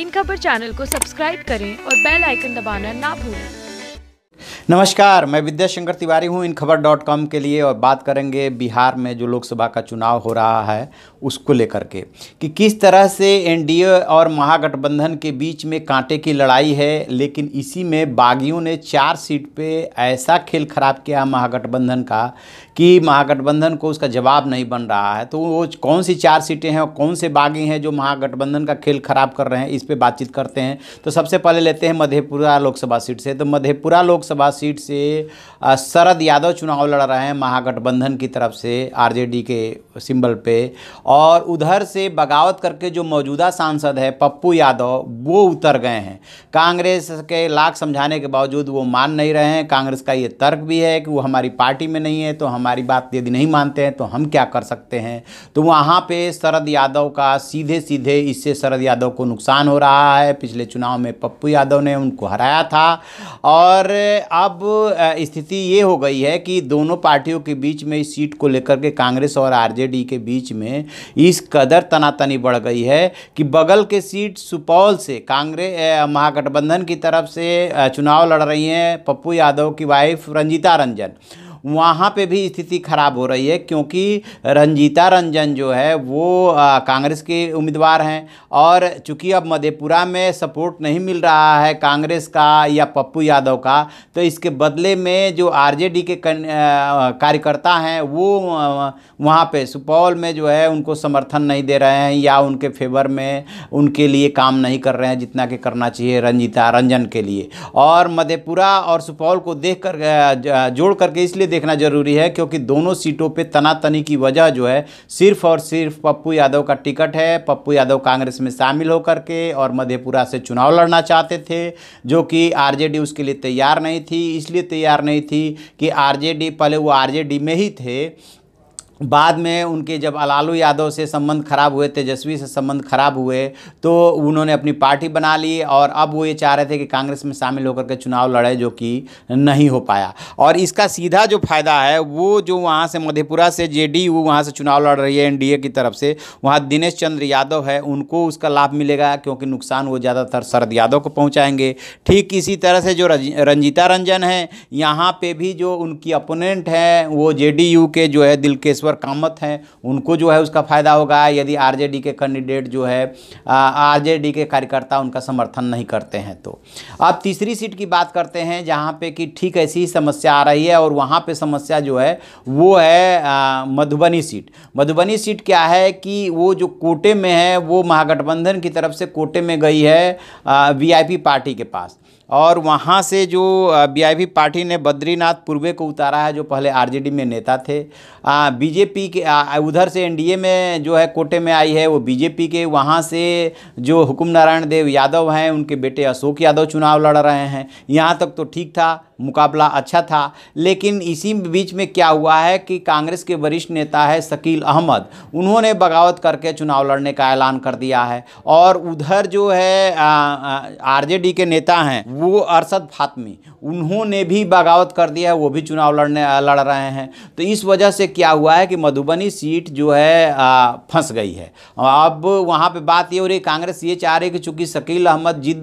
इन खबर चैनल को सब्सक्राइब करें और बेल आइकन दबाना ना भूलें। नमस्कार, मैं विद्याशंकर तिवारी हूँ इन खबर.com के लिए और बात करेंगे बिहार में जो लोकसभा का चुनाव हो रहा है उसको लेकर के कि किस तरह से एनडीए और महागठबंधन के बीच में कांटे की लड़ाई है। लेकिन इसी में बागियों ने 4 सीट पे ऐसा खेल खराब किया महागठबंधन का कि महागठबंधन को उसका जवाब नहीं बन रहा है। तो वो कौन सी 4 सीटें हैं और कौन से बागी हैं जो महागठबंधन का खेल खराब कर रहे हैं, इस पर बातचीत करते हैं। तो सबसे पहले लेते हैं मधेपुरा लोकसभा सीट से। तो मधेपुरा लोकसभा सीट से शरद यादव चुनाव लड़ रहे हैं महागठबंधन की तरफ से आरजेडी के सिंबल पे, और उधर से बगावत करके जो मौजूदा सांसद है पप्पू यादव वो उतर गए हैं। कांग्रेस के लाख समझाने के बावजूद वो मान नहीं रहे हैं। कांग्रेस का ये तर्क भी है कि वो हमारी पार्टी में नहीं है, तो हमारी बात यदि नहीं मानते हैं तो हम क्या कर सकते हैं। तो वहाँ पे शरद यादव का सीधे सीधे इससे शरद यादव को नुकसान हो रहा है। पिछले चुनाव में पप्पू यादव ने उनको हराया था और अब स्थिति ये हो गई है कि दोनों पार्टियों के बीच में इस सीट को लेकर के कांग्रेस और आरजेडी के बीच में इस कदर तनातनी बढ़ गई है कि बगल के सीट सुपौल से कांग्रेस महागठबंधन की तरफ से चुनाव लड़ रही हैं पप्पू यादव की वाइफ रंजीता रंजन। वहाँ पे भी स्थिति खराब हो रही है क्योंकि रंजीता रंजन जो है वो कांग्रेस के उम्मीदवार हैं, और चूंकि अब मधेपुरा में सपोर्ट नहीं मिल रहा है कांग्रेस का या पप्पू यादव का, तो इसके बदले में जो आरजेडी के कार्यकर्ता हैं वो वहाँ पे सुपौल में जो है उनको समर्थन नहीं दे रहे हैं या उनके फेवर में उनके लिए काम नहीं कर रहे हैं जितना कि करना चाहिए रंजीता रंजन के लिए। और मधेपुरा और सुपौल को देख कर जोड़ करके इसलिए देखना जरूरी है क्योंकि दोनों सीटों पे तनातनी की वजह जो है सिर्फ और सिर्फ पप्पू यादव का टिकट है। पप्पू यादव कांग्रेस में शामिल होकर के और मधेपुरा से चुनाव लड़ना चाहते थे, जो कि आरजेडी उसके लिए तैयार नहीं थी। इसलिए तैयार नहीं थी कि आरजेडी, पहले वो आरजेडी में ही थे, बाद में उनके जब लालू यादव से संबंध खराब हुए, तेजस्वी से संबंध खराब हुए, तो उन्होंने अपनी पार्टी बना ली और अब वो ये चाह रहे थे कि कांग्रेस में शामिल होकर के चुनाव लड़े, जो कि नहीं हो पाया। और इसका सीधा जो फायदा है वो जो वहाँ से मधेपुरा से जेडीयू वहाँ से चुनाव लड़ रही है एनडीए की तरफ से, वहाँ दिनेश चंद्र यादव है, उनको उसका लाभ मिलेगा क्योंकि नुकसान वो ज़्यादातर शरद यादव को पहुँचाएंगे। ठीक इसी तरह से जो रंजीता रंजन है, यहाँ पर भी जो उनकी अपोनेंट हैं वो जेडीयू के जो है दिलकेश्वर कामत हैं, उनको जो है उसका फायदा होगा यदि आरजेडी के कैंडिडेट जो है आरजेडी के कार्यकर्ता उनका समर्थन नहीं करते हैं। तो अब तीसरी सीट की बात करते हैं जहां पे कि ठीक ऐसी ही समस्या आ रही है, और वहां पे समस्या जो है वो है मधुबनी सीट। मधुबनी सीट क्या है कि वो जो कोटे में है वो महागठबंधन की तरफ से कोटे में गई है वीआईपी पार्टी के पास, और वहाँ से जो वीआईपी पार्टी ने बद्रीनाथ पूर्वे को उतारा है जो पहले आरजेडी में नेता थे। बीजेपी के उधर से एनडीए में जो है कोटे में आई है वो बीजेपी के, वहाँ से जो हुकुम नारायण देव यादव हैं उनके बेटे अशोक यादव चुनाव लड़ रहे हैं। यहाँ तक तो ठीक था, मुकाबला अच्छा था। लेकिन इसी बीच में क्या हुआ है कि कांग्रेस के वरिष्ठ नेता है शकील अहमद, उन्होंने बगावत करके चुनाव लड़ने का ऐलान कर दिया है, और उधर जो है आरजेडी के नेता हैं वो अरशद फातमी, उन्होंने भी बगावत कर दिया है, वो भी चुनाव लड़ रहे हैं। तो इस वजह से क्या हुआ है कि मधुबनी सीट जो है फंस गई है। अब वहाँ पे बात ये हो रही, कांग्रेस ये चाह रही है कि चूंकि शकील अहमद जिद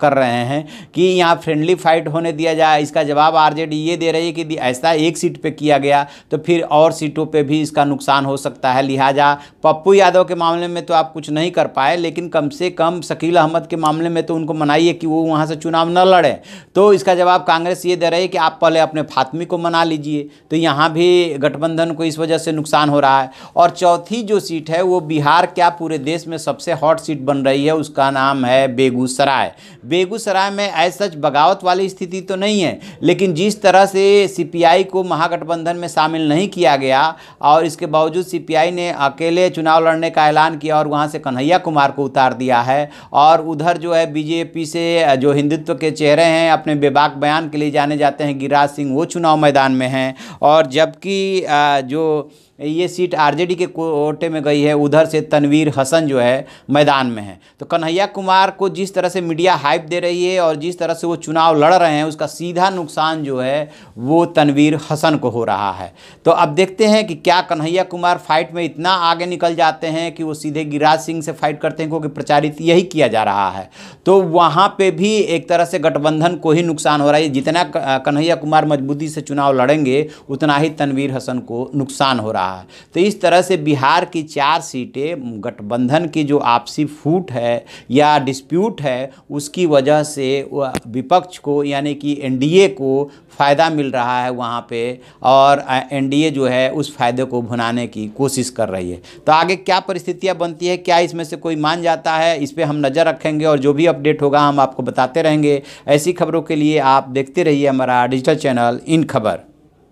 कर रहे हैं कि यहाँ फ्रेंडली फाइट होने दिया जाए, इसका जवाब आरजेडी ये दे रही है कि ऐसा एक सीट पे किया गया तो फिर और सीटों पे भी इसका नुकसान हो सकता है। लिहाजा पप्पू यादव के मामले में तो आप कुछ नहीं कर पाए, लेकिन कम से कम शकील अहमद के मामले में तो उनको मनाइए कि वो वहाँ से चुनाव न लड़े। तो इसका जवाब कांग्रेस ये दे रही है कि आप पहले अपने फातमी को मना लीजिए। तो यहाँ भी गठबंधन को इस वजह से नुकसान हो रहा है। और चौथी जो सीट है वो बिहार क्या पूरे देश में सबसे हॉट सीट बन रही है, उसका नाम है बेगूसराय। बेगूसराय में ऐसा सच बगावत वाली स्थिति तो नहीं है, लेकिन जिस तरह से सीपीआई को महागठबंधन में शामिल नहीं किया गया और इसके बावजूद सीपीआई ने अकेले चुनाव लड़ने का ऐलान किया और वहाँ से कन्हैया कुमार को उतार दिया है, और उधर जो है बीजेपी से जो हिंदुत्व के चेहरे हैं अपने बेबाक बयान के लिए जाने जाते हैं गिरिराज सिंह, वो चुनाव मैदान में हैं। और जबकि जो ये सीट आरजेडी के कोटे में गई है, उधर से तनवीर हसन जो है मैदान में है। तो कन्हैया कुमार को जिस तरह से मीडिया हाइप दे रही है और जिस तरह से वो चुनाव लड़ रहे हैं, उसका सीधा नुकसान जो है वो तनवीर हसन को हो रहा है। तो अब देखते हैं कि क्या कन्हैया कुमार फाइट में इतना आगे निकल जाते हैं कि वो सीधे गिरिराज सिंह से फाइट करते हैं, क्योंकि प्रचारित यही किया जा रहा है। तो वहाँ पे भी एक तरह से गठबंधन को ही नुकसान हो रहा है। जितना कन्हैया कुमार मजबूती से चुनाव लड़ेंगे उतना ही तनवीर हसन को नुकसान हो रहा है। तो इस तरह से बिहार की 4 सीटें गठबंधन की जो आपसी फूट है या डिस्प्यूट है, उसकी वजह से विपक्ष को यानी कि एनडीए को फ़ायदा मिल रहा है वहाँ पे, और एनडीए जो है उस फ़ायदे को भुनाने की कोशिश कर रही है। तो आगे क्या परिस्थितियाँ बनती है, क्या इसमें से कोई मान जाता है, इस पर हम नज़र रखेंगे और जो भी अपडेट होगा हम आपको बताते रहेंगे। ऐसी खबरों के लिए आप देखते रहिए हमारा डिजिटल चैनल इन खबर।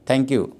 Thank you.